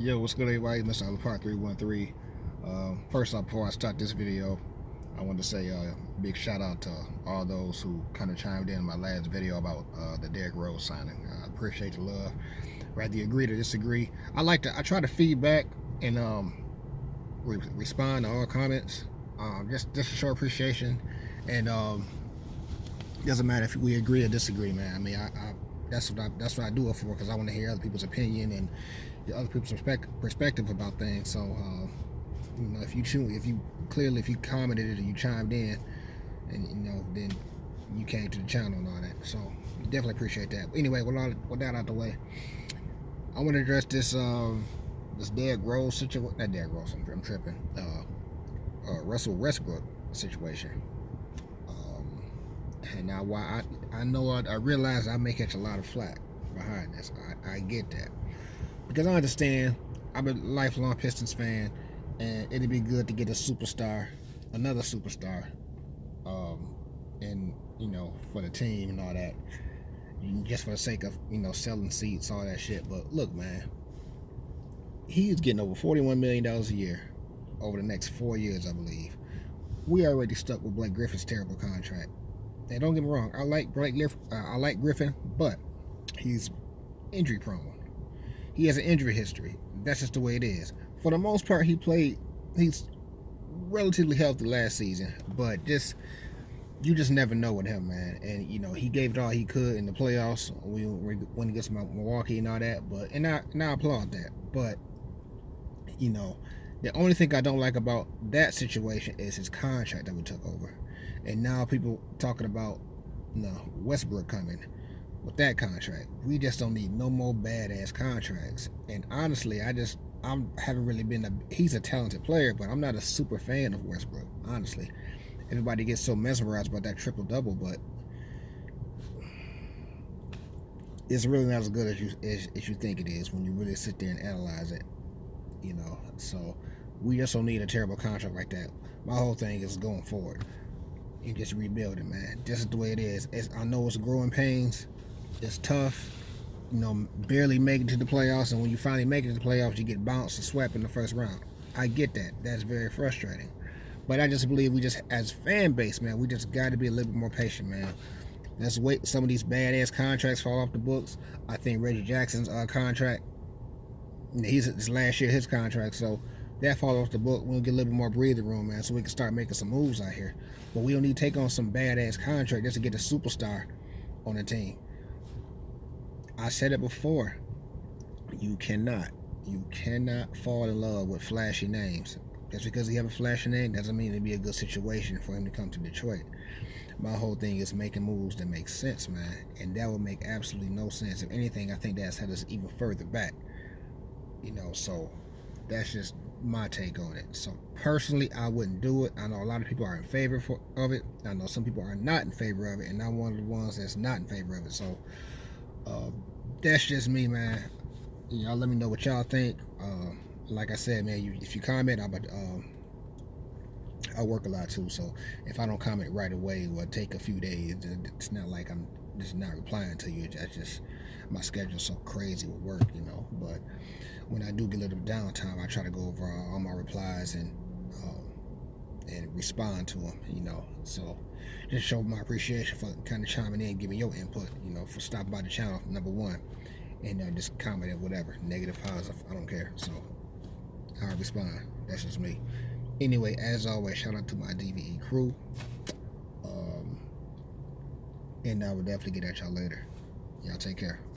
Yo, what's good, everybody? Mr. Alapart 313. First off, before I start this video, I want to say a big shout out to all those who kind of chimed in my last video about the Derrick Rose signing. I appreciate the love. Whether you agree or disagree, I try to feedback and respond to all comments. Just to show appreciation, and doesn't matter if we agree or disagree, man. I mean, that's what I do it for, because I want to hear other people's opinion and other people's perspective about things. So, if you commented and you chimed in, and then you came to the channel and all that. So definitely appreciate that. But anyway, with that out the way, I want to address this Derrick Rose situation. Not Derrick Rose. I'm tripping. Russell Westbrook situation. And now, why I realize I may catch a lot of flack behind this. I get that, because I understand. I'm a lifelong Pistons fan, and it'd be good to get another superstar, and for the team and all that, just for the sake of selling seats, all that shit. But look, man, he's getting over $41 million a year over the next 4 years, I believe. We already stuck with Blake Griffin's terrible contract. And don't get me wrong, I like Griffin, but he's injury prone. He has an injury history. That's just the way it is. For the most part, he's relatively healthy last season, but you just never know with him, man. And he gave it all he could in the playoffs when he gets Milwaukee and all that. And I applaud that. But the only thing I don't like about that situation is his contract that we took over. And now people talking about Westbrook coming with that contract. We just don't need no more badass contracts. And honestly, I haven't really been he's a talented player, but I'm not a super fan of Westbrook, honestly. Everybody gets so mesmerized about that triple-double, but it's really not as good as you think it is when you really sit there and analyze it. So we just don't need a terrible contract like that. My whole thing is going forward and just rebuilding, man. This is the way it is. I know it's growing pains. It's tough. Barely make it to the playoffs, and when you finally make it to the playoffs, you get bounced and swept in the first round. I get that. That's very frustrating. But I just believe as fan base, man, we just got to be a little bit more patient, man. Let's wait some of these badass contracts fall off the books. I think Reggie Jackson's contract, this last year, his contract, so that fall off the book. We'll get a little bit more breathing room, man, so we can start making some moves out here. But we don't need to take on some badass contract just to get a superstar on the team. I said it before. You cannot fall in love with flashy names. Just because he have a flashy name doesn't mean it'd be a good situation for him to come to Detroit. My whole thing is making moves that make sense, man, and that would make absolutely no sense. If anything, I think that's had us even further back. So that's just my take on it. So personally, I wouldn't do it. I know a lot of people are in favor of it. I know some people are not in favor of it, and I'm one of the ones that's not in favor of it. So that's just me, man. Y'all let me know what y'all think. Like I said, man, if you comment, I work a lot too, so if I don't comment right away, it will take a few days. It's not like I'm just not replying to you. That's just my schedule's so crazy with work, But when I do get a little downtime, I try to go over all my replies and respond to them, So just show my appreciation for kind of chiming in, giving your input, for stopping by the channel, number one, and just comment at whatever, negative, positive, I don't care. So I respond. That's just me. Anyway, as always, shout out to my DVE crew. And I will definitely get at y'all later. Y'all take care.